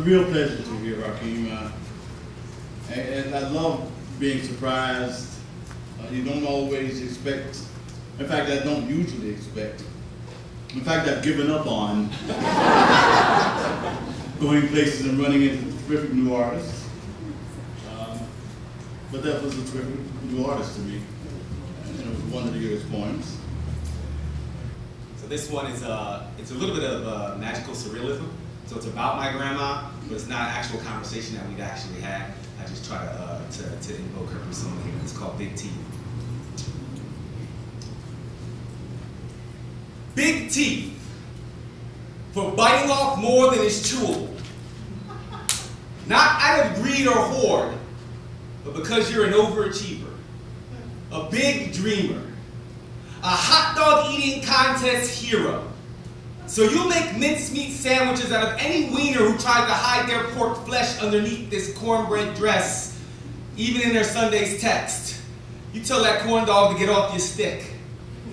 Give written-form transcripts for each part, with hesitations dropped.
a real pleasure to hear Hakim. And I love being surprised. You don't always expect, in fact, I don't usually expect. In fact, I've given up on going places and running into terrific new artists. But that was a terrific new artist to me. And it was one of the year's poems. So this one is it's a little bit of magical surrealism. So it's about my grandma, but it's not an actual conversation that we've actually had. I just try to invoke her persona here. It's called Big Teeth. Big teeth for biting off more than is chewable. Not out of greed or hoard, but because you're an overachiever, a big dreamer, a hot dog eating contest hero. So you'll make mincemeat sandwiches out of any wiener who tried to hide their pork flesh underneath this cornbread dress, even in their Sunday's text. You tell that corn dog to get off your stick.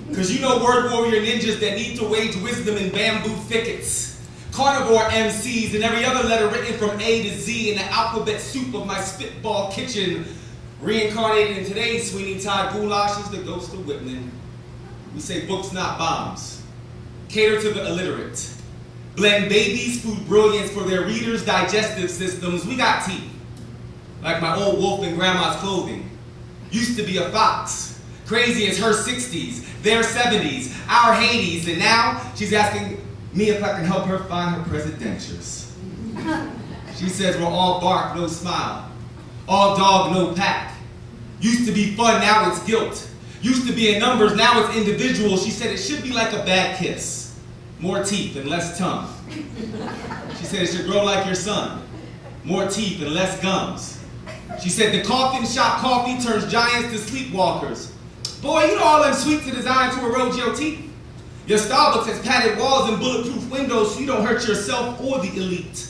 Because you know word warrior ninjas that need to wage wisdom in bamboo thickets. Carnivore MCs and every other letter written from A to Z in the alphabet soup of my spitball kitchen. Reincarnated in today's Sweeney Todd goulash is the ghost of Whitman. We say books, not bombs. Cater to the illiterate. Blend babies' food brilliance for their readers' digestive systems. We got teeth. Like my old wolf in grandma's clothing. Used to be a fox. Crazy as her 60s, their 70s, our Hades, and now she's asking me if I can help her find her presidentials. She says we're all bark, no smile. All dog, no pack. Used to be fun, now it's guilt. Used to be in numbers, now it's individual. She said it should be like a bad kiss. More teeth and less tongue. She said it should grow like your son. More teeth and less gums. She said the coffin shop coffee turns giants to sleepwalkers. Boy, you know all them sweets are designed to erode your teeth. Your Starbucks has padded walls and bulletproof windows so you don't hurt yourself or the elite.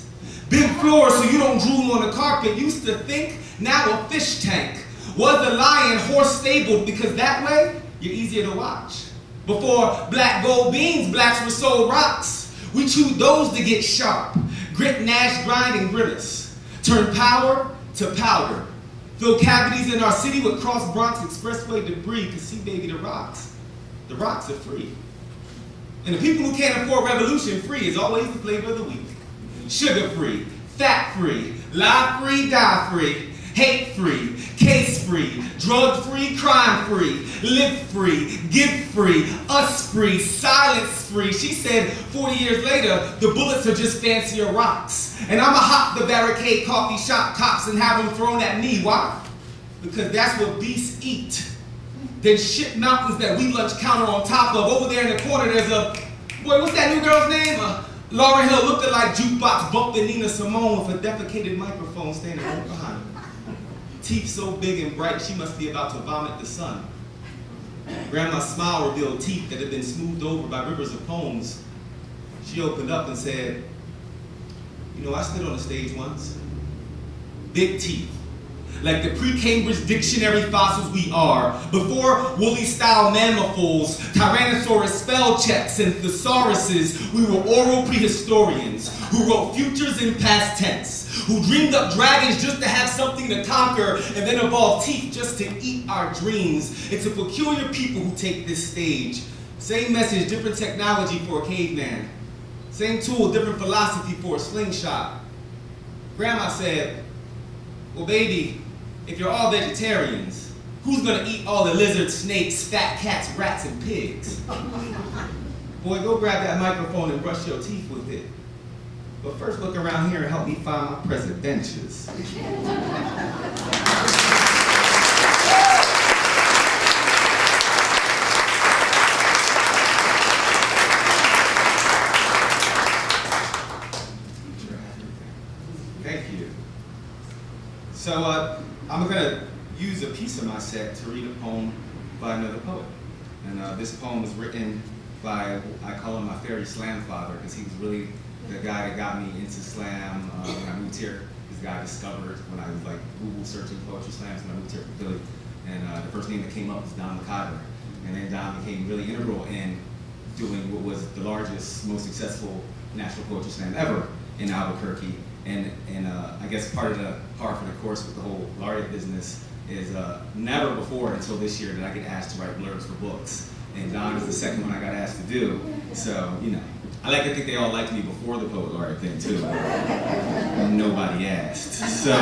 Big floors so you don't drool on the carpet. Used to think, now a fish tank. Was the lion horse stabled because that way you're easier to watch. Before black gold beans, blacks were sold rocks. We chewed those to get sharp. Grit, gnash, grind, and grimace. Turn power to powder. Fill cavities in our city with cross Bronx expressway debris. Cause see, baby, the rocks are free. And the people who can't afford revolution, free is always the flavor of the week. Sugar-free, fat-free, lie-free, die-free, hate-free, case-free, drug-free, crime-free, live-free, give-free, us-free, silence-free. She said 40 years later, the bullets are just fancier rocks. And I'ma hop the barricade coffee shop cops and have them thrown at me. Why? Because that's what beasts eat. Then shit mountains that we lunch counter on top of. Over there in the corner, there's a, boy, what's that new girl's name? Lauryn Hill, looked like jukebox bumping Nina Simone with a defecated microphone standing right behind her. Teeth so big and bright, she must be about to vomit the sun. Grandma's smile revealed teeth that had been smoothed over by rivers of poems. She opened up and said, you know, I stood on a stage once. Big teeth. Like the pre-Cambridge dictionary fossils we are, before woolly-style mammifals, Tyrannosaurus spell checks, and thesauruses, we were oral prehistorians who wrote futures in past tense, who dreamed up dragons just to have something to conquer, and then evolved teeth just to eat our dreams. It's a peculiar people who take this stage. Same message, different technology for a caveman. Same tool, different philosophy for a slingshot. Grandma said, well, baby, if you're all vegetarians, who's gonna eat all the lizards, snakes, fat cats, rats, and pigs? Boy, go grab that microphone and brush your teeth with it. But first look around here and help me find my presidentials. Thank you. So I'm going to use a piece of my set to read a poem by another poet. And this poem was written by, I call him my fairy slam father, because he was really the guy that got me into slam when I moved here. This guy I discovered when I was like Google searching poetry slams when I moved here from Philly. And the first name that came up was Don McIver. And then Don became really integral in doing what was the largest, most successful national poetry slam ever in Albuquerque. And I guess part for the course with the whole laureate business is never before until this year did I get asked to write blurbs for books. And Don is the second one I got asked to do. So, you know, I like to think they all liked me before the poet laureate thing too. Nobody asked. So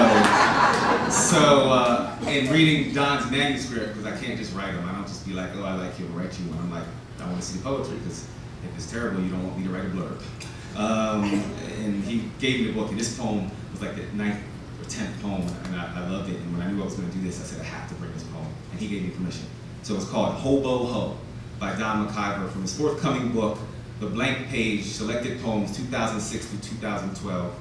in reading Don's manuscript, because I can't just write them, I don't just be like, oh, I like you, I'll write you one. I'm like, I want to see poetry, because if it's terrible, you don't want me to write a blurb. And he gave me the book, and this poem was like the 9th or 10th poem, and I loved it. And when I knew I was going to do this, I said, I have to bring this poem. And he gave me permission. So it's called Hobo Ho by Don McIver from his forthcoming book, The Blank Page, Selected Poems, 2006 through 2012.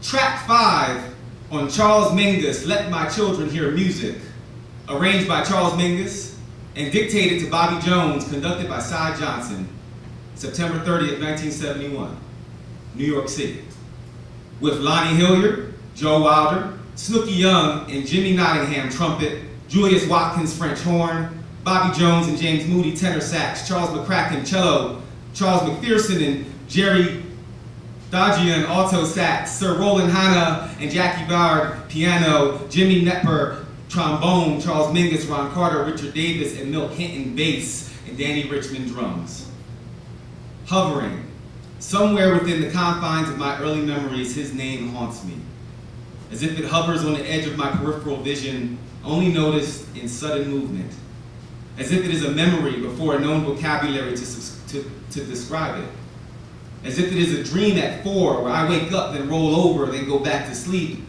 Track 5 on Charles Mingus, Let My Children Hear Music, arranged by Charles Mingus and dictated to Bobby Jones, conducted by Cy Johnson, September 30th, 1971, New York City. With Lonnie Hilliard, Joe Wilder, Snooky Young, and Jimmy Nottingham trumpet, Julius Watkins French horn, Bobby Jones and James Moody tenor sax, Charles McCracken cello, Charles McPherson and Jerry Dagian alto sax, Sir Roland Hanna and Jackie Bard piano, Jimmy Knepper trombone, Charles Mingus, Ron Carter, Richard Davis, and Milt Hinton bass, and Danny Richmond drums. Hovering, somewhere within the confines of my early memories, his name haunts me. As if it hovers on the edge of my peripheral vision, only noticed in sudden movement. As if it is a memory before a known vocabulary to describe it. As if it is a dream at 4 where I wake up, then roll over, then go back to sleep,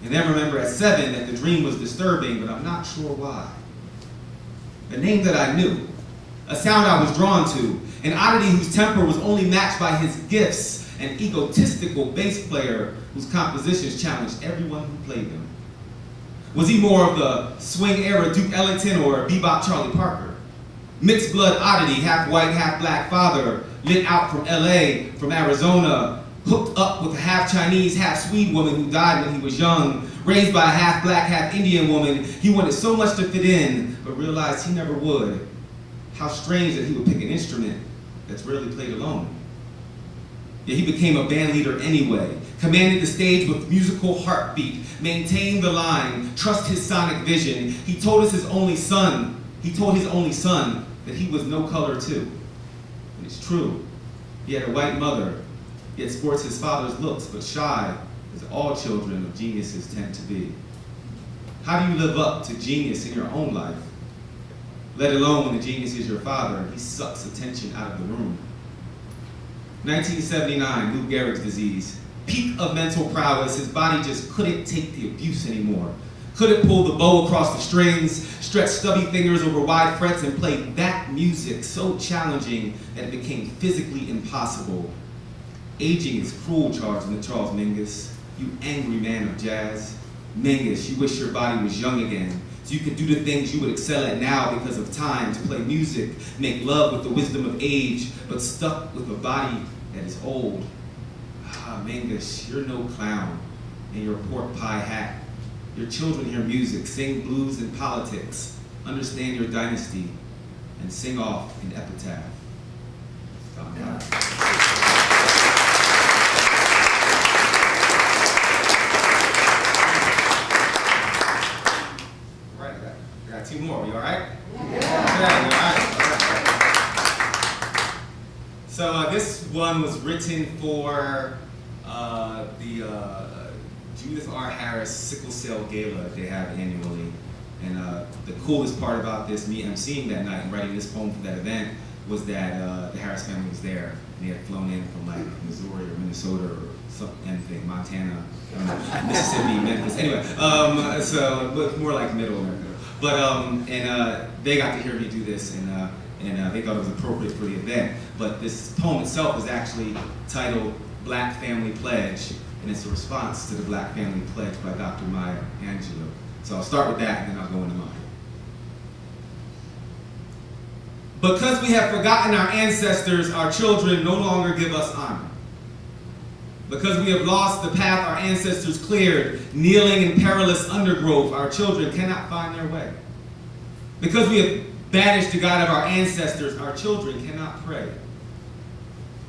and then remember at 7 that the dream was disturbing, but I'm not sure why. A name that I knew, a sound I was drawn to, an oddity whose temper was only matched by his gifts, an egotistical bass player whose compositions challenged everyone who played them. Was he more of the swing-era Duke Ellington or bebop Charlie Parker? Mixed blood oddity, half white, half black father, lit out from LA, from Arizona, hooked up with a half Chinese, half Swede woman who died when he was young, raised by a half black, half Indian woman. He wanted so much to fit in, but realized he never would. How strange that he would pick an instrument that's rarely played alone. Yet he became a band leader anyway, commanded the stage with musical heartbeat, maintained the line, trust his sonic vision. He told his only son that he was no color too. And it's true. He had a white mother, yet sports his father's looks, but shy, as all children of geniuses tend to be. How do you live up to genius in your own life? Let alone when the genius is your father, he sucks attention out of the room. 1979, Lou Gehrig's disease. Peak of mental prowess, his body just couldn't take the abuse anymore. Couldn't pull the bow across the strings, stretch stubby fingers over wide frets, and play that music so challenging that it became physically impossible. Aging is cruel, Charles Mingus. You angry man of jazz. Mingus, you wish your body was young again, so you could do the things you would excel at now because of time, to play music, make love with the wisdom of age, but stuck with a body that is old. Ah, Mingus, you're no clown in your pork pie hat. Your children hear music, sing blues and politics, understand your dynasty, and sing off an epitaph. All right, I got 2 more. You all right? Yeah. Okay, all right. So this one was written for the Judith R. Harris Sickle Cell Gala they have annually. And the coolest part about this, me emceeing that night and writing this poem for that event, was that the Harris family was there. And they had flown in from like Missouri or Minnesota or anything, Montana, Mississippi, Memphis. Anyway, but more like Middle America. But they got to hear me do this, and they thought it was appropriate for the event. But this poem itself is actually titled Black Family Pledge, and it's a response to the Black Family Pledge by Dr. Maya Angelou. So I'll start with that, and then I'll go into mine. Because we have forgotten our ancestors, our children no longer give us honor. Because we have lost the path our ancestors cleared, kneeling in perilous undergrowth, our children cannot find their way. Because we have banished the God of our ancestors, our children cannot pray.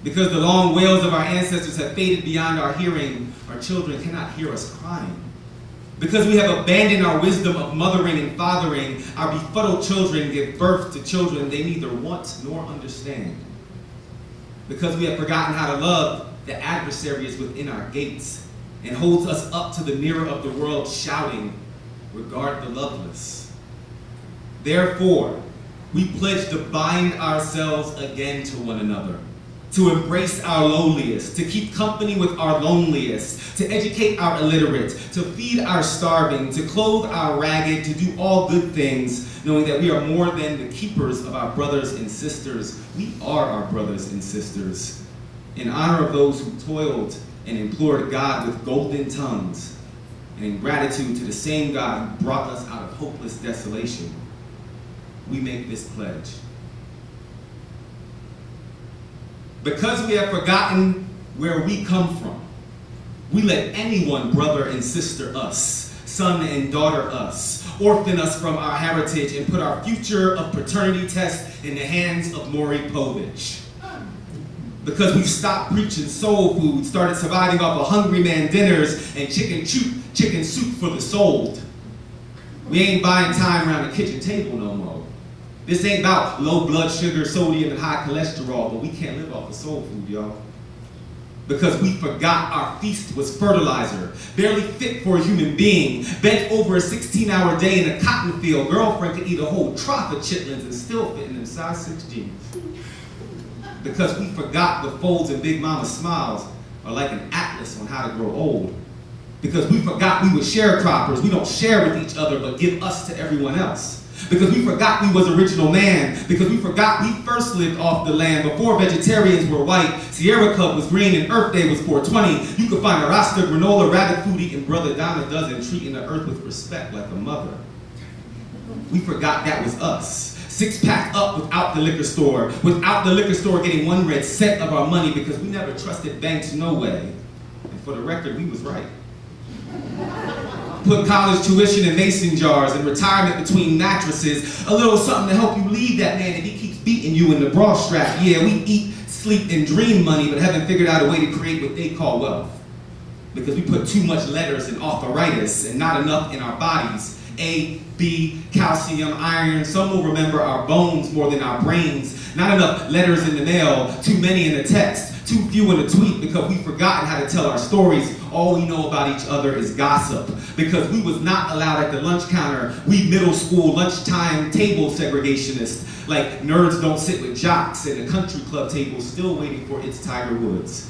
Because the long wails of our ancestors have faded beyond our hearing, our children cannot hear us crying. Because we have abandoned our wisdom of mothering and fathering, our befuddled children give birth to children they neither want nor understand. Because we have forgotten how to love, the adversary is within our gates and holds us up to the mirror of the world shouting, regard the loveless. Therefore, we pledge to bind ourselves again to one another, to embrace our lowliest, to keep company with our loneliest, to educate our illiterate, to feed our starving, to clothe our ragged, to do all good things, knowing that we are more than the keepers of our brothers and sisters. We are our brothers and sisters. In honor of those who toiled and implored God with golden tongues, and in gratitude to the same God who brought us out of hopeless desolation, we make this pledge. Because we have forgotten where we come from, we let anyone brother and sister us, son and daughter us, orphan us from our heritage, and put our future of paternity test in the hands of Maury Povich. Because we've stopped preaching soul food, started surviving off of hungry man dinners and chicken soup for the soul. We ain't buying time around the kitchen table no more. This ain't about low blood sugar, sodium, and high cholesterol, but we can't live off of soul food, y'all. Because we forgot our feast was fertilizer, barely fit for a human being, bent over a 16-hour day in a cotton field. Girlfriend could eat a whole trough of chitlins and still fit in them size 6 jeans. Because we forgot the folds in Big Mama smiles are like an atlas on how to grow old. Because we forgot we were sharecroppers. We don't share with each other, but give us to everyone else. Because we forgot we was original man. Because we forgot we first lived off the land before vegetarians were white, Sierra Club was green, and Earth Day was 420. You could find a Rasta, granola, rabbit food eating brother dime a dozen, treating the earth with respect like a mother. We forgot that was us. 6-pack up without the liquor store getting 1 red cent of our money because we never trusted banks no way. And for the record, we was right. Put college tuition in mason jars and retirement between mattresses. A little something to help you leave that man if he keeps beating you in the bra strap. Yeah, we eat, sleep, and dream money, but haven't figured out a way to create what they call wealth. Because we put too much letters in arthritis and not enough in our bodies. A, B, calcium, iron. Some will remember our bones more than our brains. Not enough letters in the mail, too many in the text. Too few in a tweet because we've forgotten how to tell our stories. All we know about each other is gossip. Because we was not allowed at the lunch counter. We middle school lunchtime table segregationists. Like nerds don't sit with jocks and the country club table still waiting for its Tiger Woods.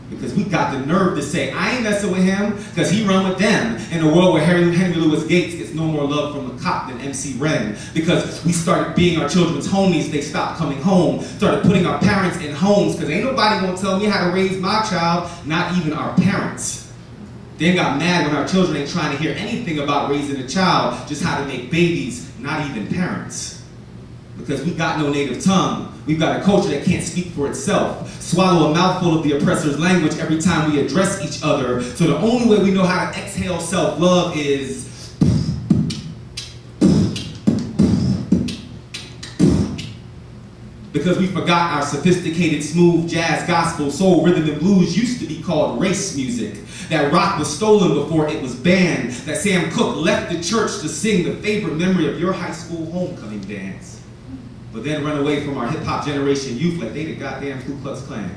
Because we got the nerve to say, I ain't messing with him because he run with them. In a world where Henry Louis Gates gets no more love from the cop than MC Ren. Because we started being our children's homies, they stopped coming home. Started putting our parents in homes because ain't nobody gonna tell me how to raise my child, not even our parents. Then got mad when our children ain't trying to hear anything about raising a child, just how to make babies, not even parents. Because we got no native tongue. We've got a culture that can't speak for itself. Swallow a mouthful of the oppressor's language every time we address each other. So the only way we know how to exhale self-love is because we forgot our sophisticated, smooth jazz, gospel, soul, rhythm, and blues used to be called race music. That rock was stolen before it was banned. That Sam Cooke left the church to sing the favorite memory of your high school homecoming dance. But then run away from our hip-hop generation youth like they the goddamn Ku Klux Klan.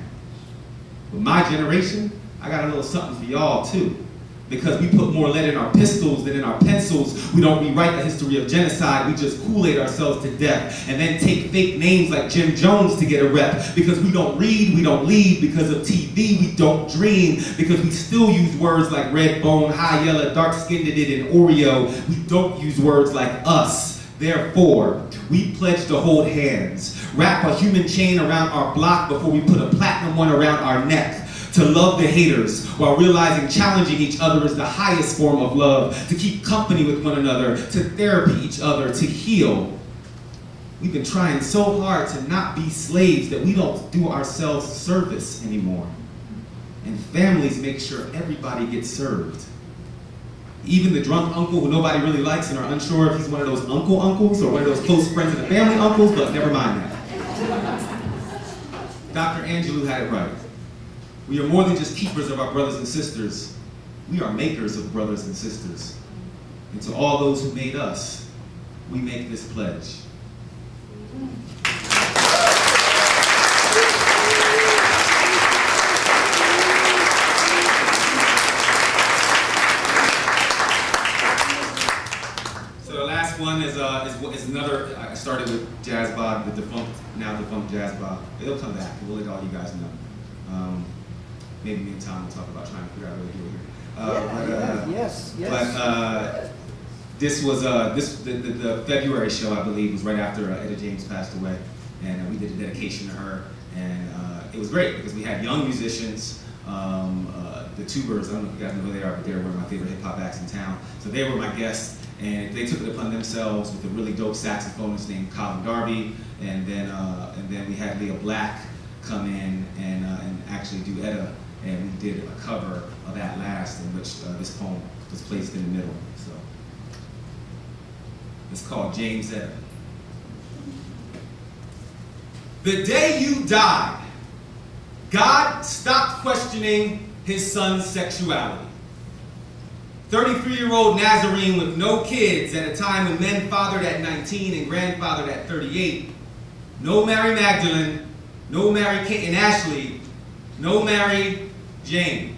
With my generation, I got a little something for y'all too. Because we put more lead in our pistols than in our pencils, we don't rewrite the history of genocide, we just Kool-Aid ourselves to death. And then take fake names like Jim Jones to get a rep. Because we don't read, we don't lead. Because of TV, we don't dream. Because we still use words like red bone, high yellow, dark-skinned it, and Oreo. We don't use words like us. Therefore, we pledge to hold hands, wrap a human chain around our block before we put a platinum one around our neck, to love the haters while realizing challenging each other is the highest form of love, to keep company with one another, to therapy each other, to heal. We've been trying so hard to not be slaves that we don't do ourselves service anymore. And families make sure everybody gets served. Even the drunk uncle who nobody really likes and are unsure if he's one of those uncles or one of those close friends of the family uncles, but never mind that. Dr. Angelou had it right. We are more than just keepers of our brothers and sisters. We are makers of brothers and sisters. And to all those who made us, we make this pledge. So the last one is another, I started with Jazz Bob, the now defunct Jazz Bob. It'll come back, we'll let all you guys know. Maybe me and Tom will talk about trying to figure out what to do here. Yes. But this was the February show, I believe, was right after Etta James passed away, and we did a dedication to her, and it was great because we had young musicians, the Tubers. I don't know if you guys know who they are, but they're one of my favorite hip hop acts in town. So they were my guests, and they took it upon themselves with a really dope saxophonist named Colin Darby, and then we had Leah Black come in and actually do Etta. And we did a cover of At Last, in which this poem was placed in the middle. So it's called James Etta. The day you died, God stopped questioning his son's sexuality. 33-year-old Nazarene with no kids at a time when men fathered at 19 and grandfathered at 38. No Mary Magdalene, no Mary Kate and Ashley, no Mary Jane.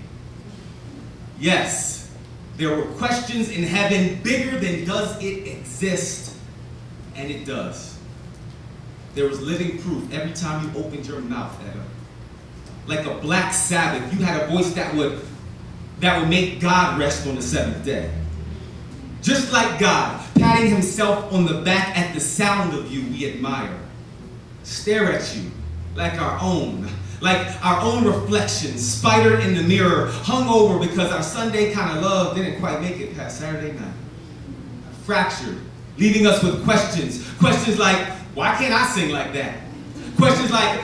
Yes, there were questions in heaven bigger than does it exist, and it does. There was living proof every time you opened your mouth, Etta. Like a Black Sabbath, you had a voice that would make God rest on the seventh day. Just like God, patting himself on the back at the sound of you we admire. Stare at you like our own reflection, spider in the mirror, hung over because our Sunday kind of love didn't quite make it past Saturday night. Fractured, leaving us with questions. Questions like, why can't I sing like that? Questions like,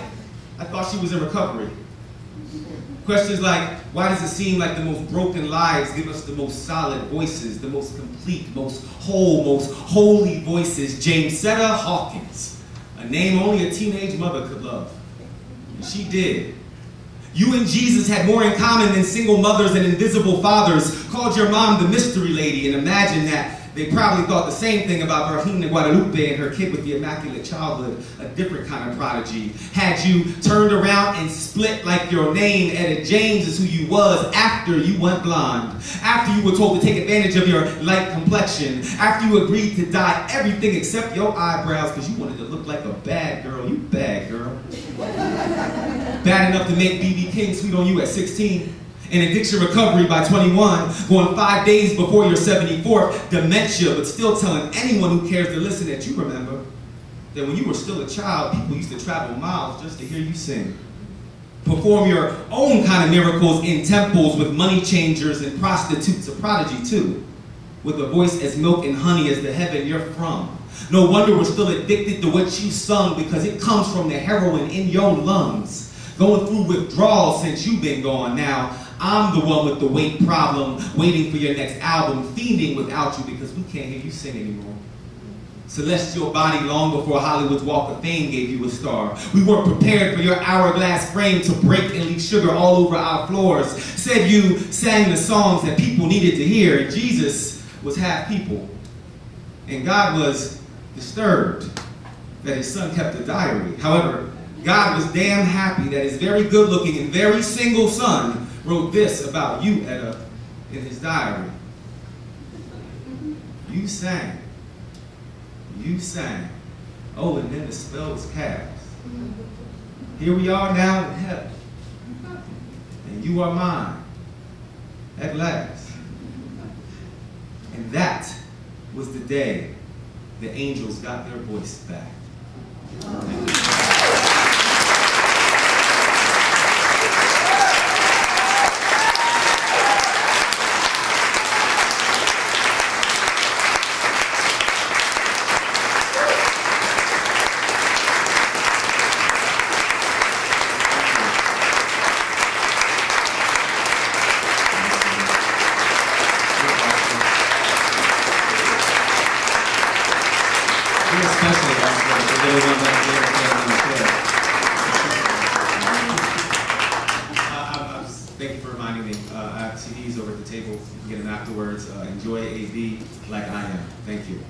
I thought she was in recovery. Questions like, why does it seem like the most broken lives give us the most solid voices, the most complete, most whole, most holy voices? Jamesetta Hawkins, a name only a teenage mother could love. She did. You and Jesus had more in common than single mothers and invisible fathers. Called your mom the mystery lady, and imagine that they probably thought the same thing about Virginia Guadalupe and her kid with the immaculate childhood, a different kind of prodigy. Had you turned around and split like your name, Etta James is who you was after you went blonde, after you were told to take advantage of your light complexion, after you agreed to dye everything except your eyebrows because you wanted to look like a bad girl. You bad girl. Bad enough to make B.B. King sweet on you at 16. In addiction recovery by 21, going 5 days before your 74th, dementia, but still telling anyone who cares to listen that you remember that when you were still a child, people used to travel miles just to hear you sing. Perform your own kind of miracles in temples with money changers and prostitutes, a prodigy too, with a voice as milk and honey as the heaven you're from. No wonder we're still addicted to what you sung because it comes from the heroin in your lungs. Going through withdrawal since you've been gone now. I'm the one with the weight problem, waiting for your next album, fiending without you because we can't hear you sing anymore. Celestial body long before Hollywood's Walk of Fame gave you a star. We weren't prepared for your hourglass frame to break and leave sugar all over our floors. Said you sang the songs that people needed to hear. Jesus was half people. And God was disturbed that his son kept a diary. However, God was damn happy that his very good-looking and very single son wrote this about you, Etta, in his diary. You sang. You sang. Oh, and then the spell was cast. Here we are now in heaven. And you are mine. At last. And that was the day the angels got their voice back. Especially the little ones up there. reminding me. I have CDs over at the table. You can get them afterwards. Enjoy AV like I am. Thank you.